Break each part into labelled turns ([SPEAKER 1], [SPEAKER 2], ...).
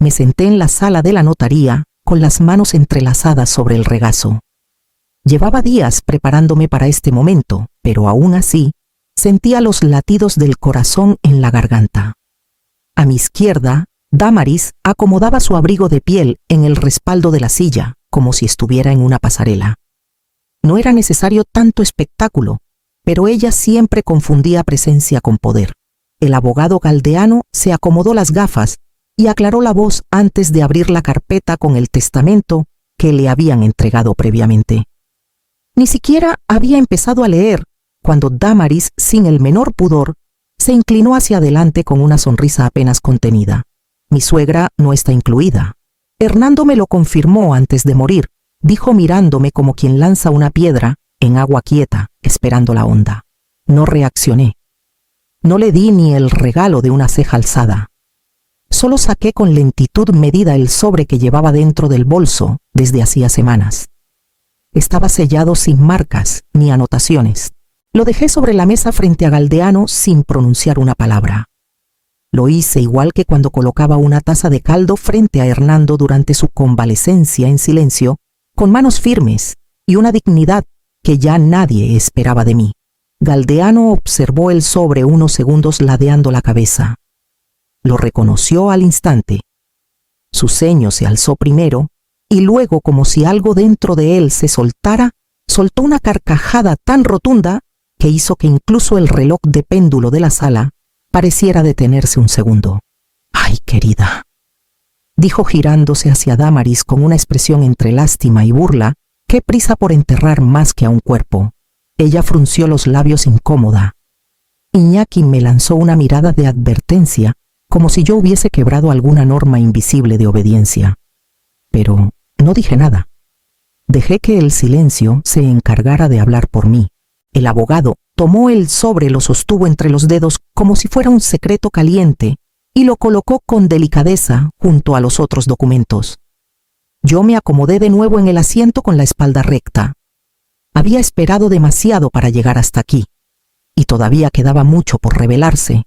[SPEAKER 1] Me senté en la sala de la notaría con las manos entrelazadas sobre el regazo. Llevaba días preparándome para este momento, pero aún así sentía los latidos del corazón en la garganta. A mi izquierda, Damaris acomodaba su abrigo de piel en el respaldo de la silla, como si estuviera en una pasarela. No era necesario tanto espectáculo, pero ella siempre confundía presencia con poder. El abogado Galdeano se acomodó las gafas y aclaró la voz antes de abrir la carpeta con el testamento que le habían entregado previamente. Ni siquiera había empezado a leer cuando Damaris, sin el menor pudor, se inclinó hacia adelante con una sonrisa apenas contenida. Mi suegra no está incluida. Hernando me lo confirmó antes de morir, dijo mirándome como quien lanza una piedra en agua quieta, esperando la onda. No reaccioné. No le di ni el regalo de una ceja alzada. Solo saqué con lentitud medida el sobre que llevaba dentro del bolso desde hacía semanas. Estaba sellado sin marcas ni anotaciones. Lo dejé sobre la mesa frente a Galdeano sin pronunciar una palabra. Lo hice igual que cuando colocaba una taza de caldo frente a Hernando durante su convalecencia en silencio, con manos firmes y una dignidad que ya nadie esperaba de mí. Galdeano observó el sobre unos segundos ladeando la cabeza. Lo reconoció al instante. Su ceño se alzó primero y luego, como si algo dentro de él se soltara, soltó una carcajada tan rotunda que hizo que incluso el reloj de péndulo de la sala pareciera detenerse un segundo. «Ay, querida», dijo girándose hacia Damaris con una expresión entre lástima y burla. «Qué prisa por enterrar más que a un cuerpo». Ella frunció los labios incómoda. Iñaki me lanzó una mirada de advertencia, como si yo hubiese quebrado alguna norma invisible de obediencia. Pero no dije nada. Dejé que el silencio se encargara de hablar por mí. El abogado tomó el sobre, lo sostuvo entre los dedos como si fuera un secreto caliente y lo colocó con delicadeza junto a los otros documentos. Yo me acomodé de nuevo en el asiento con la espalda recta. Había esperado demasiado para llegar hasta aquí, y todavía quedaba mucho por revelarse.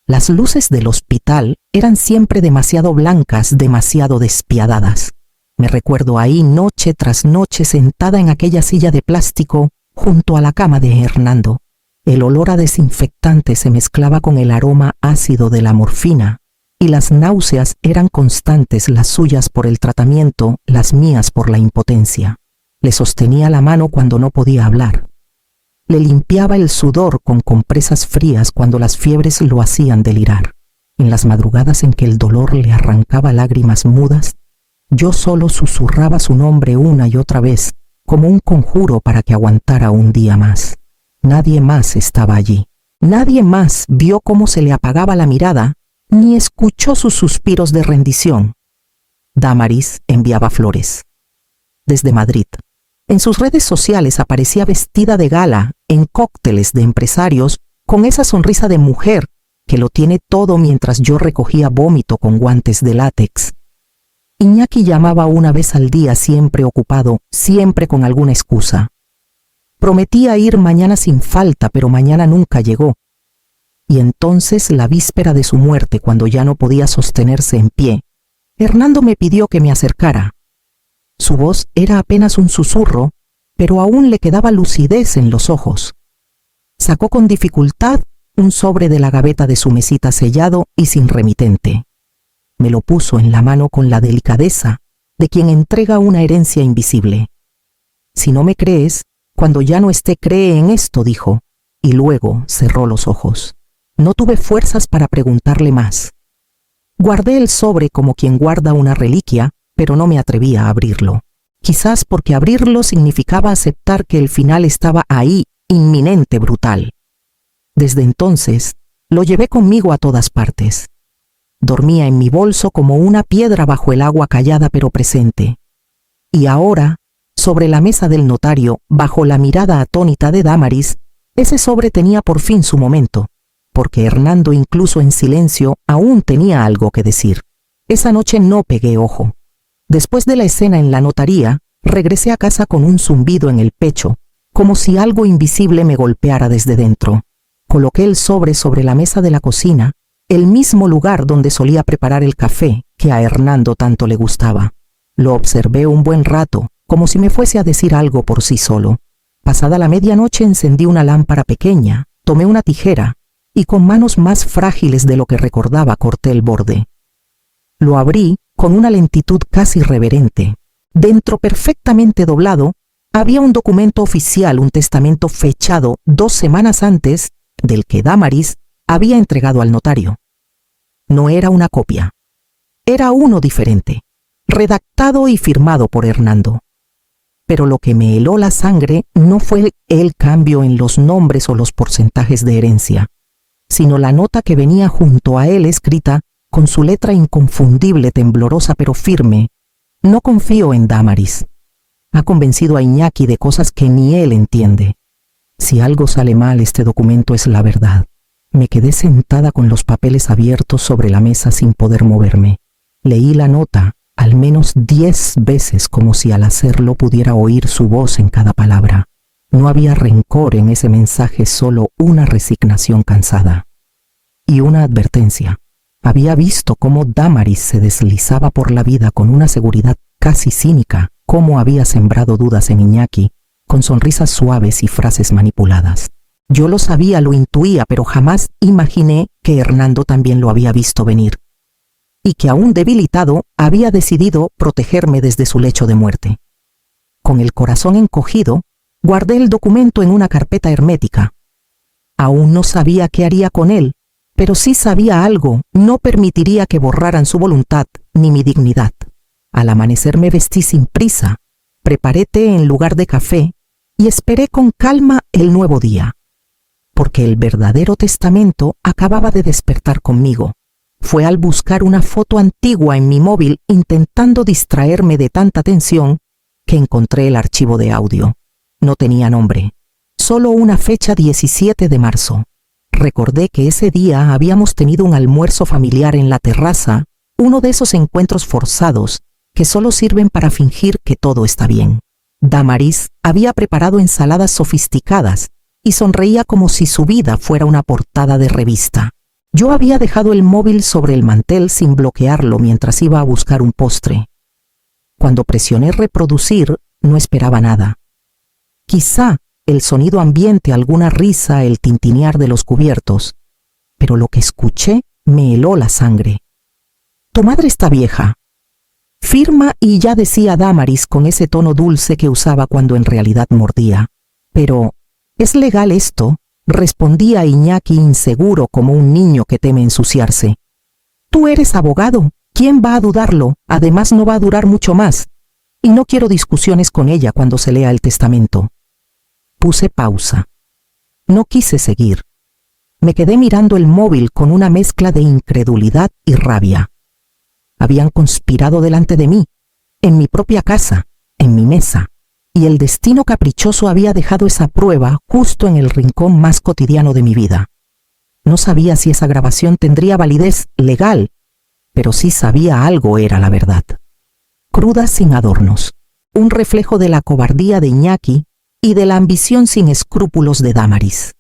[SPEAKER 1] Las luces del hospital eran siempre demasiado blancas, demasiado despiadadas. Me recuerdo ahí noche tras noche sentada en aquella silla de plástico junto a la cama de Hernando. El olor a desinfectante se mezclaba con el aroma ácido de la morfina, y las náuseas eran constantes, las suyas por el tratamiento, las mías por la impotencia. Le sostenía la mano cuando no podía hablar. Le limpiaba el sudor con compresas frías cuando las fiebres lo hacían delirar. En las madrugadas en que el dolor le arrancaba lágrimas mudas, yo solo susurraba su nombre una y otra vez, como un conjuro para que aguantara un día más. Nadie más estaba allí. Nadie más vio cómo se le apagaba la mirada, ni escuchó sus suspiros de rendición. Damaris enviaba flores. Desde Madrid. En sus redes sociales aparecía vestida de gala, en cócteles de empresarios, con esa sonrisa de mujer que lo tiene todo mientras yo recogía vómito con guantes de látex. Iñaki llamaba una vez al día, siempre ocupado, siempre con alguna excusa. Prometía ir mañana sin falta, pero mañana nunca llegó. Y entonces, la víspera de su muerte, cuando ya no podía sostenerse en pie, Hernando me pidió que me acercara. Su voz era apenas un susurro, pero aún le quedaba lucidez en los ojos. Sacó con dificultad un sobre de la gaveta de su mesita sellado y sin remitente. Me lo puso en la mano con la delicadeza de quien entrega una herencia invisible. «Si no me crees, cuando ya no esté, cree en esto», dijo, y luego cerró los ojos. No tuve fuerzas para preguntarle más. Guardé el sobre como quien guarda una reliquia, pero no me atrevía a abrirlo. Quizás porque abrirlo significaba aceptar que el final estaba ahí, inminente, brutal. Desde entonces, lo llevé conmigo a todas partes. Dormía en mi bolso como una piedra bajo el agua callada pero presente. Y ahora, sobre la mesa del notario, bajo la mirada atónita de Damaris, ese sobre tenía por fin su momento, porque Hernando, incluso en silencio, aún tenía algo que decir. Esa noche no pegué ojo. Después de la escena en la notaría, regresé a casa con un zumbido en el pecho, como si algo invisible me golpeara desde dentro. Coloqué el sobre la mesa de la cocina el mismo lugar donde solía preparar el café que a Hernando tanto le gustaba. Lo observé un buen rato, como si me fuese a decir algo por sí solo. Pasada la medianoche encendí una lámpara pequeña, tomé una tijera y con manos más frágiles de lo que recordaba corté el borde. Lo abrí con una lentitud casi reverente. Dentro, perfectamente doblado, había un documento oficial, un testamento fechado 2 semanas antes del que Damaris había entregado al notario. No era una copia. Era uno diferente, redactado y firmado por Hernando. Pero lo que me heló la sangre no fue el cambio en los nombres o los porcentajes de herencia, sino la nota que venía junto a él escrita con su letra inconfundible, temblorosa pero firme. No confío en Damaris. Ha convencido a Iñaki de cosas que ni él entiende. Si algo sale mal, este documento es la verdad. Me quedé sentada con los papeles abiertos sobre la mesa sin poder moverme. Leí la nota al menos 10 veces, como si al hacerlo pudiera oír su voz en cada palabra. No había rencor en ese mensaje, solo una resignación cansada. Y una advertencia. Había visto cómo Damaris se deslizaba por la vida con una seguridad casi cínica, cómo había sembrado dudas en Iñaki, con sonrisas suaves y frases manipuladas. Yo lo sabía, lo intuía, pero jamás imaginé que Hernando también lo había visto venir, y que aún debilitado había decidido protegerme desde su lecho de muerte. Con el corazón encogido, guardé el documento en una carpeta hermética. Aún no sabía qué haría con él, pero sí sabía algo: no permitiría que borraran su voluntad ni mi dignidad. Al amanecer me vestí sin prisa, preparé té en lugar de café y esperé con calma el nuevo día, porque el verdadero testamento acababa de despertar conmigo. Fue al buscar una foto antigua en mi móvil, intentando distraerme de tanta tensión, que encontré el archivo de audio. No tenía nombre, solo una fecha: 17 de marzo. Recordé que ese día habíamos tenido un almuerzo familiar en la terraza, uno de esos encuentros forzados que solo sirven para fingir que todo está bien. Damaris había preparado ensaladas sofisticadas y sonreía como si su vida fuera una portada de revista. Yo había dejado el móvil sobre el mantel sin bloquearlo mientras iba a buscar un postre. Cuando presioné reproducir, no esperaba nada. Quizá el sonido ambiente, alguna risa, el tintinear de los cubiertos, pero lo que escuché me heló la sangre. «Tu madre está vieja», firma, y ya decía Damaris con ese tono dulce que usaba cuando en realidad mordía. «Pero, ¿es legal esto?», respondía Iñaki, inseguro como un niño que teme ensuciarse. «Tú eres abogado, ¿quién va a dudarlo? Además no va a durar mucho más. Y no quiero discusiones con ella cuando se lea el testamento». Puse pausa. No quise seguir. Me quedé mirando el móvil con una mezcla de incredulidad y rabia. Habían conspirado delante de mí, en mi propia casa, en mi mesa, y el destino caprichoso había dejado esa prueba justo en el rincón más cotidiano de mi vida. No sabía si esa grabación tendría validez legal, pero sí sabía algo era la verdad. Cruda, sin adornos, un reflejo de la cobardía de Iñaki y de la ambición sin escrúpulos de Damaris.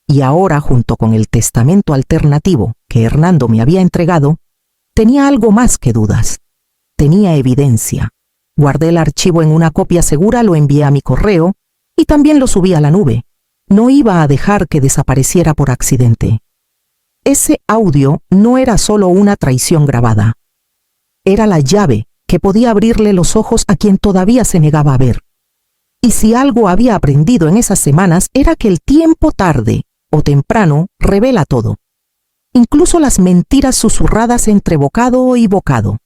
[SPEAKER 1] Y ahora, junto con el testamento alternativo que Hernando me había entregado, tenía algo más que dudas. Tenía evidencia. Guardé el archivo en una copia segura, lo envié a mi correo y también lo subí a la nube. No iba a dejar que desapareciera por accidente. Ese audio no era solo una traición grabada. Era la llave que podía abrirle los ojos a quien todavía se negaba a ver. Y si algo había aprendido en esas semanas era que el tiempo, tarde o temprano, revela todo. Incluso las mentiras susurradas entre bocado y bocado.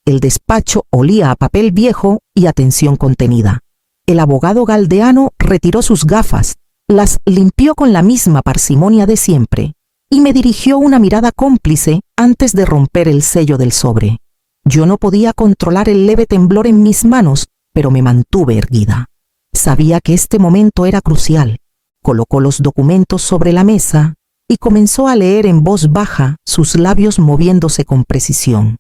[SPEAKER 1] El despacho olía a papel viejo y a tensión contenida. El abogado Galdeano retiró sus gafas, las limpió con la misma parsimonia de siempre y me dirigió una mirada cómplice antes de romper el sello del sobre. Yo no podía controlar el leve temblor en mis manos, pero me mantuve erguida. Sabía que este momento era crucial. Colocó los documentos sobre la mesa y comenzó a leer en voz baja, sus labios moviéndose con precisión.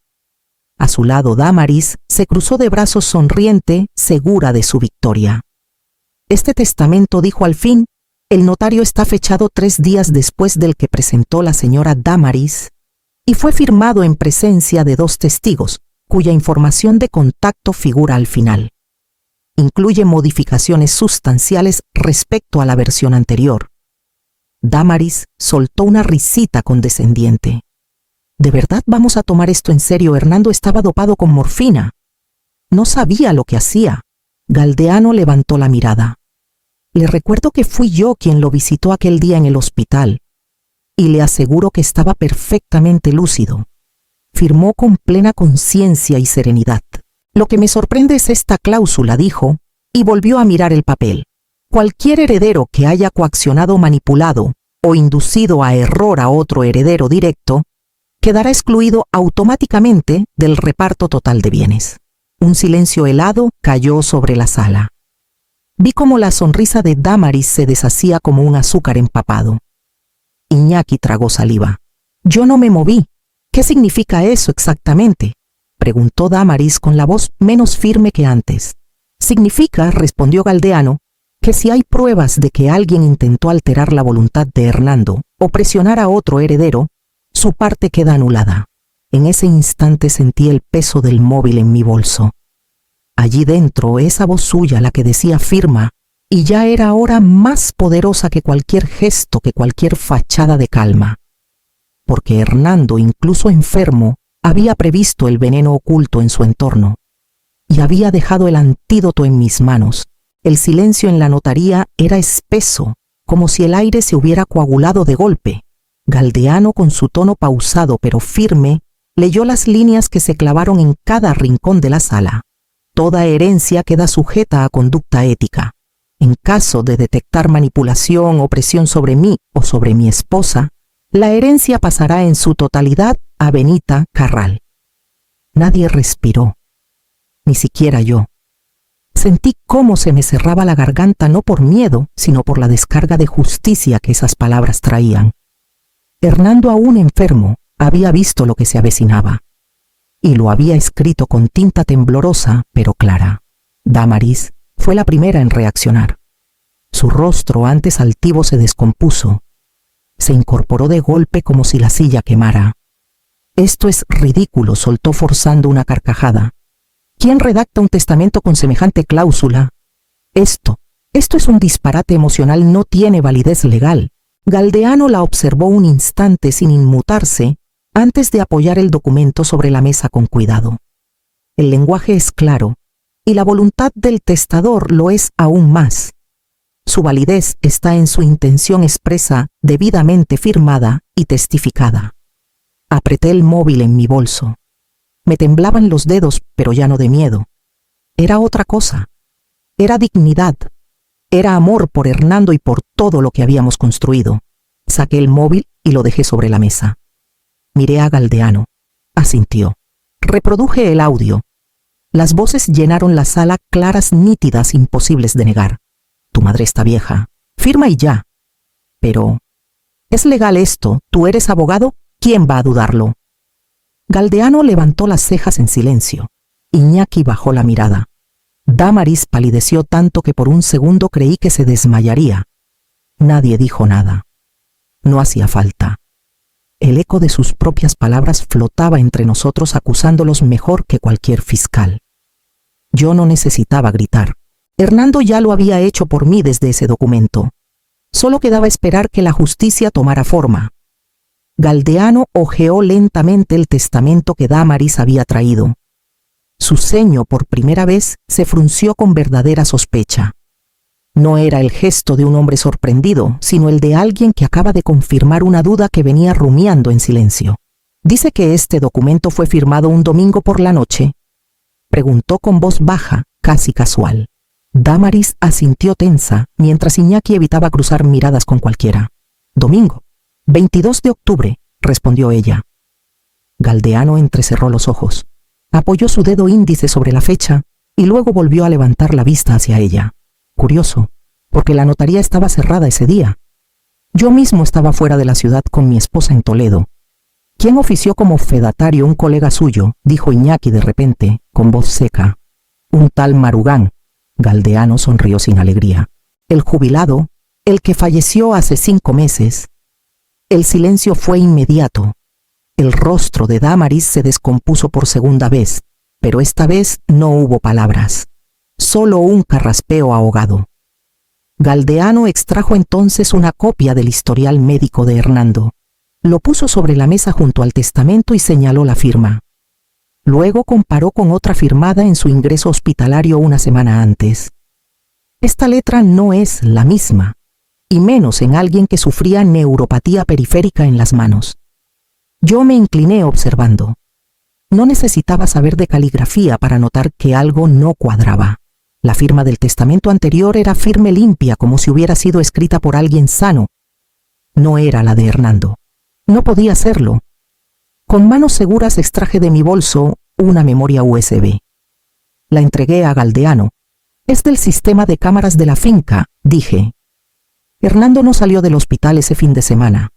[SPEAKER 1] A su lado, Damaris se cruzó de brazos sonriente, segura de su victoria. Este testamento, dijo al fin, El notario está fechado 3 días después del que presentó la señora Damaris y fue firmado en presencia de 2 testigos, cuya información de contacto figura al final. Incluye modificaciones sustanciales respecto a la versión anterior. Damaris soltó una risita condescendiente. ¿De verdad vamos a tomar esto en serio? Hernando estaba dopado con morfina. No sabía lo que hacía. Galdeano levantó la mirada. Le recuerdo que fui yo quien lo visitó aquel día en el hospital, y le aseguro que estaba perfectamente lúcido. Firmó con plena conciencia y serenidad. Lo que me sorprende es esta cláusula, dijo, y volvió a mirar el papel. Cualquier heredero que haya coaccionado, manipulado o inducido a error a otro heredero directo, quedará excluido automáticamente del reparto total de bienes. Un silencio helado cayó sobre la sala. Vi cómo la sonrisa de Damaris se deshacía como un azúcar empapado. Iñaki tragó saliva. Yo no me moví. ¿Qué significa eso exactamente?, preguntó Damaris con la voz menos firme que antes. Significa, respondió Galdeano, que si hay pruebas de que alguien intentó alterar la voluntad de Hernando o presionar a otro heredero, su parte queda anulada. En ese instante sentí el peso del móvil en mi bolso. Allí dentro, esa voz suya, la que decía firma, y ya era ahora más poderosa que cualquier gesto, que cualquier fachada de calma. Porque Hernando, incluso enfermo, había previsto el veneno oculto en su entorno, y había dejado el antídoto en mis manos. El silencio en la notaría era espeso, como si el aire se hubiera coagulado de golpe. Galdeano, con su tono pausado pero firme, leyó las líneas que se clavaron en cada rincón de la sala. Toda herencia queda sujeta a conducta ética. En caso de detectar manipulación o presión sobre mí o sobre mi esposa, la herencia pasará en su totalidad a Benita Carral. Nadie respiró, ni siquiera yo. Sentí cómo se me cerraba la garganta, no por miedo, sino por la descarga de justicia que esas palabras traían. Hernando, aún enfermo, había visto lo que se avecinaba, y lo había escrito con tinta temblorosa pero clara. Damaris fue la primera en reaccionar. Su rostro, antes altivo, se descompuso. Se incorporó de golpe como si la silla quemara. Esto es ridículo, soltó forzando una carcajada. ¿Quién redacta un testamento con semejante cláusula? Esto es un disparate emocional, no tiene validez legal. Galdeano la observó un instante sin inmutarse antes de apoyar el documento sobre la mesa con cuidado. El lenguaje es claro, y la voluntad del testador lo es aún más. Su validez está en su intención expresa, debidamente firmada y testificada. Apreté el móvil en mi bolso. Me temblaban los dedos, pero ya no de miedo. Era otra cosa. Era dignidad. Era amor por Hernando y por todo lo que habíamos construido. Saqué el móvil y lo dejé sobre la mesa. Miré a Galdeano. Asintió. Reproduje el audio. Las voces llenaron la sala, claras, nítidas, imposibles de negar. Tu madre está vieja. Firma y ya. Pero, ¿es legal esto? ¿Tú eres abogado? ¿Quién va a dudarlo? Galdeano levantó las cejas en silencio. Iñaki bajó la mirada. Damaris palideció tanto que por un segundo creí que se desmayaría. Nadie dijo nada. No hacía falta. El eco de sus propias palabras flotaba entre nosotros, acusándolos mejor que cualquier fiscal. Yo no necesitaba gritar. Hernando ya lo había hecho por mí desde ese documento. Solo quedaba esperar que la justicia tomara forma. Galdeano hojeó lentamente el testamento que Damaris había traído. Su ceño, por primera vez, se frunció con verdadera sospecha. No era el gesto de un hombre sorprendido, sino el de alguien que acaba de confirmar una duda que venía rumiando en silencio. ¿Dice que este documento fue firmado un domingo por la noche?, preguntó con voz baja, casi casual. Damaris asintió tensa, mientras Iñaki evitaba cruzar miradas con cualquiera. Domingo. 22 de octubre, respondió ella. Galdeano entrecerró los ojos. Apoyó su dedo índice sobre la fecha y luego volvió a levantar la vista hacia ella. Curioso, porque la notaría estaba cerrada ese día. Yo mismo estaba fuera de la ciudad con mi esposa en Toledo. ¿Quién ofició como fedatario? Un colega suyo, dijo Iñaki de repente, con voz seca. Un tal Marugán. Galdeano sonrió sin alegría. El jubilado, el que falleció hace 5 meses. El silencio fue inmediato. El rostro de Damaris se descompuso por segunda vez, pero esta vez no hubo palabras, solo un carraspeo ahogado. Galdeano extrajo entonces una copia del historial médico de Hernando. Lo puso sobre la mesa junto al testamento y señaló la firma. Luego comparó con otra firmada en su ingreso hospitalario una semana antes. Esta letra no es la misma, y menos en alguien que sufría neuropatía periférica en las manos. Yo me incliné observando. No necesitaba saber de caligrafía para notar que algo no cuadraba. La firma del testamento anterior era firme limpia, como si hubiera sido escrita por alguien sano. No era la de Hernando. No podía serlo. Con manos seguras extraje de mi bolso una memoria USB. La entregué a Galdeano. Es del sistema de cámaras de la finca, dije. Hernando no salió del hospital ese fin de semana.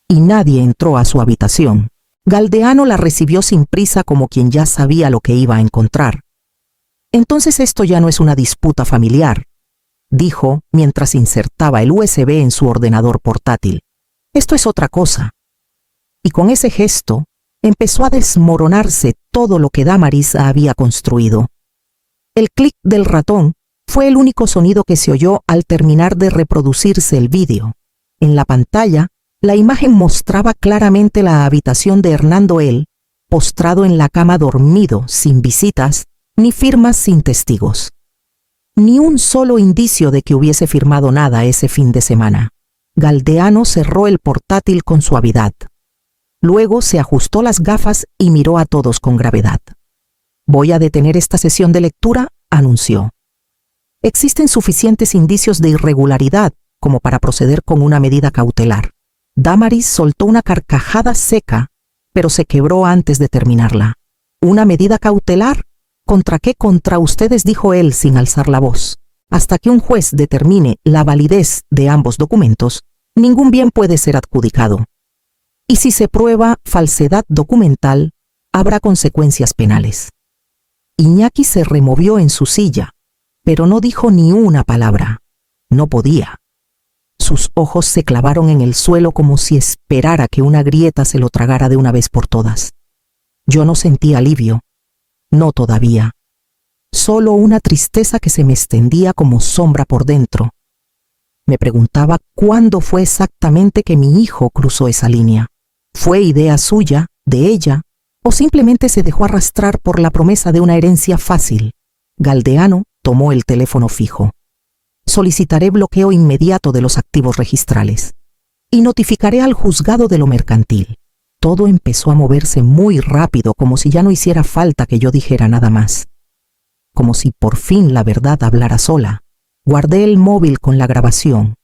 [SPEAKER 1] Y nadie entró a su habitación. Galdeano la recibió sin prisa, como quien ya sabía lo que iba a encontrar. Entonces esto ya no es una disputa familiar, dijo mientras insertaba el USB en su ordenador portátil. Esto es otra cosa. Y con ese gesto empezó a desmoronarse todo lo que Damaris había construido. El clic del ratón fue el único sonido que se oyó al terminar de reproducirse el vídeo. En la pantalla, la imagen mostraba claramente la habitación de Hernando L., postrado en la cama dormido, sin visitas, ni firmas sin testigos. Ni un solo indicio de que hubiese firmado nada ese fin de semana. Galdeano cerró el portátil con suavidad. Luego se ajustó las gafas y miró a todos con gravedad. «Voy a detener esta sesión de lectura», anunció. «Existen suficientes indicios de irregularidad como para proceder con una medida cautelar». Damaris soltó una carcajada seca, pero se quebró antes de terminarla. «¿Una medida cautelar? ¿Contra qué? Contra ustedes», dijo él sin alzar la voz. «Hasta que un juez determine la validez de ambos documentos, ningún bien puede ser adjudicado. Y si se prueba falsedad documental, habrá consecuencias penales». Iñaki se removió en su silla, pero no dijo ni una palabra. No podía. Sus ojos se clavaron en el suelo como si esperara que una grieta se lo tragara de una vez por todas. Yo no sentí alivio. No todavía. Solo una tristeza que se me extendía como sombra por dentro. Me preguntaba cuándo fue exactamente que mi hijo cruzó esa línea. ¿Fue idea suya, de ella, o simplemente se dejó arrastrar por la promesa de una herencia fácil? Galdeano tomó el teléfono fijo. «Solicitaré bloqueo inmediato de los activos registrales y notificaré al juzgado de lo mercantil». Todo empezó a moverse muy rápido, como si ya no hiciera falta que yo dijera nada más. Como si por fin la verdad hablara sola. Guardé el móvil con la grabación.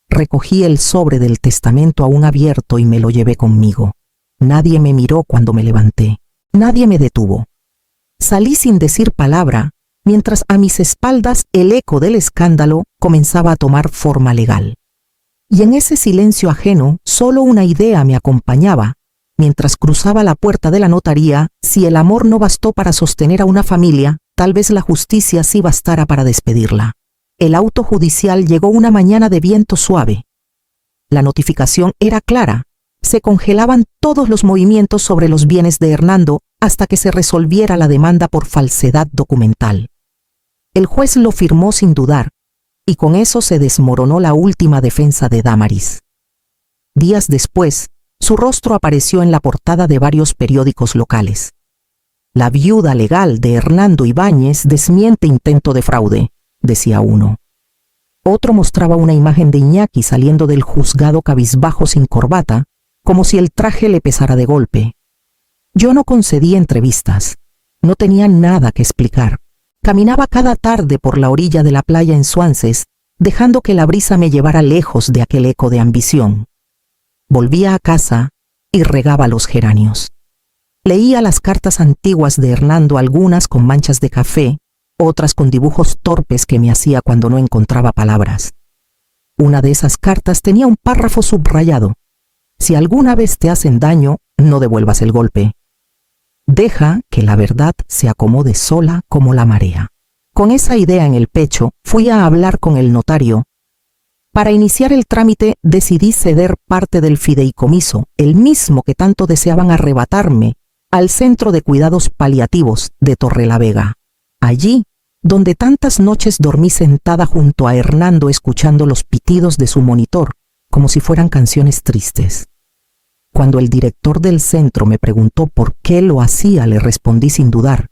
[SPEAKER 1] Recogí el sobre del testamento aún abierto y me lo llevé conmigo. Nadie me miró cuando me levanté. Nadie me detuvo. Salí sin decir palabra, mientras a mis espaldas el eco del escándalo comenzaba a tomar forma legal. Y en ese silencio ajeno, solo una idea me acompañaba. Mientras cruzaba la puerta de la notaría, si el amor no bastó para sostener a una familia, tal vez la justicia sí bastara para despedirla. El auto judicial llegó una mañana de viento suave. La notificación era clara. Se congelaban todos los movimientos sobre los bienes de Hernando hasta que se resolviera la demanda por falsedad documental. El juez lo firmó sin dudar, y con eso se desmoronó la última defensa de Damaris. Días después, su rostro apareció en la portada de varios periódicos locales. «La viuda legal de Hernando Ibáñez desmiente intento de fraude», decía uno. Otro mostraba una imagen de Iñaki saliendo del juzgado cabizbajo sin corbata, como si el traje le pesara de golpe. Yo no concedí entrevistas. No tenía nada que explicar. Caminaba cada tarde por la orilla de la playa en Suances, dejando que la brisa me llevara lejos de aquel eco de ambición. Volvía a casa y regaba los geranios. Leía las cartas antiguas de Hernando, algunas con manchas de café, otras con dibujos torpes que me hacía cuando no encontraba palabras. Una de esas cartas tenía un párrafo subrayado: «Si alguna vez te hacen daño, no devuelvas el golpe. Deja que la verdad se acomode sola como la marea». Con esa idea en el pecho, fui a hablar con el notario Para iniciar el trámite decidí ceder parte del fideicomiso, el mismo que tanto deseaban arrebatarme, al Centro de Cuidados Paliativos de Torrelavega. Allí, donde tantas noches dormí sentada junto a Hernando escuchando los pitidos de su monitor, como si fueran canciones tristes. Cuando el director del centro me preguntó por qué lo hacía, le respondí sin dudar,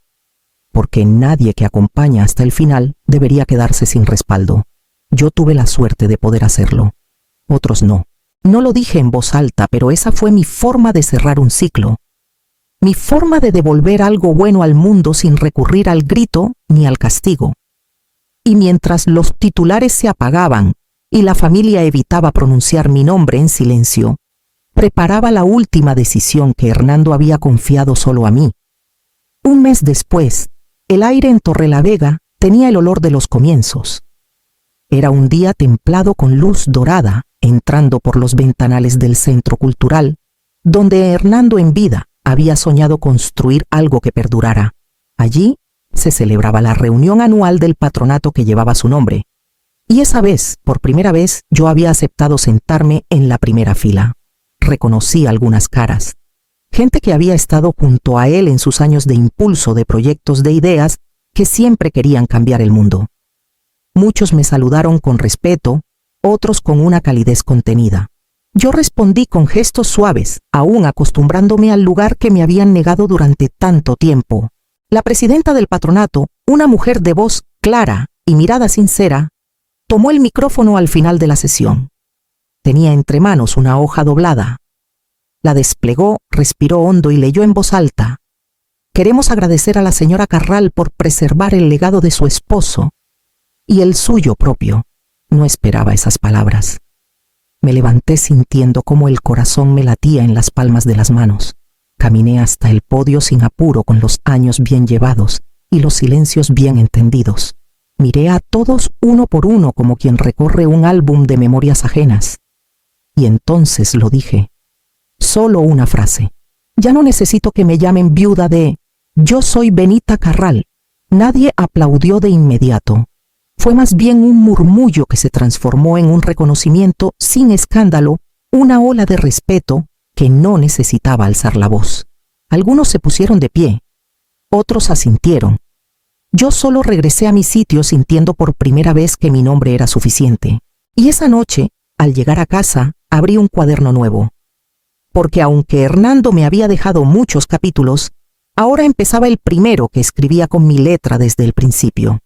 [SPEAKER 1] porque nadie que acompaña hasta el final debería quedarse sin respaldo. Yo tuve la suerte de poder hacerlo. Otros no. No lo dije en voz alta, pero esa fue mi forma de cerrar un ciclo. Mi forma de devolver algo bueno al mundo sin recurrir al grito ni al castigo. Y mientras los titulares se apagaban y la familia evitaba pronunciar mi nombre en silencio, preparaba la última decisión que Hernando había confiado solo a mí. Un mes después, el aire en Torrelavega tenía el olor de los comienzos. Era un día templado con luz dorada entrando por los ventanales del centro cultural, donde Hernando en vida había soñado construir algo que perdurara. Allí se celebraba la reunión anual del patronato que llevaba su nombre. Y esa vez, por primera vez, yo había aceptado sentarme en la primera fila. Reconocí algunas caras. Gente que había estado junto a él en sus años de impulso de proyectos de ideas que siempre querían cambiar el mundo. Muchos me saludaron con respeto, otros con una calidez contenida. Yo respondí con gestos suaves, aún acostumbrándome al lugar que me habían negado durante tanto tiempo. La presidenta del patronato, una mujer de voz clara y mirada sincera, tomó el micrófono al final de la sesión. Tenía entre manos una hoja doblada. La desplegó, respiró hondo y leyó en voz alta: «Queremos agradecer a la señora Carral por preservar el legado de su esposo y el suyo propio». No esperaba esas palabras. Me levanté sintiendo cómo el corazón me latía en las palmas de las manos. Caminé hasta el podio sin apuro, con los años bien llevados y los silencios bien entendidos. Miré a todos uno por uno como quien recorre un álbum de memorias ajenas. Y entonces lo dije. Solo una frase. Ya no necesito que me llamen viuda de... Yo soy Benita Carral. Nadie aplaudió de inmediato. Fue más bien un murmullo que se transformó en un reconocimiento sin escándalo, una ola de respeto que no necesitaba alzar la voz. Algunos se pusieron de pie, otros asintieron. Yo solo regresé a mi sitio sintiendo por primera vez que mi nombre era suficiente. Y esa noche, al llegar a casa, abrí un cuaderno nuevo. Porque aunque Hernando me había dejado muchos capítulos, ahora empezaba el primero que escribía con mi letra desde el principio.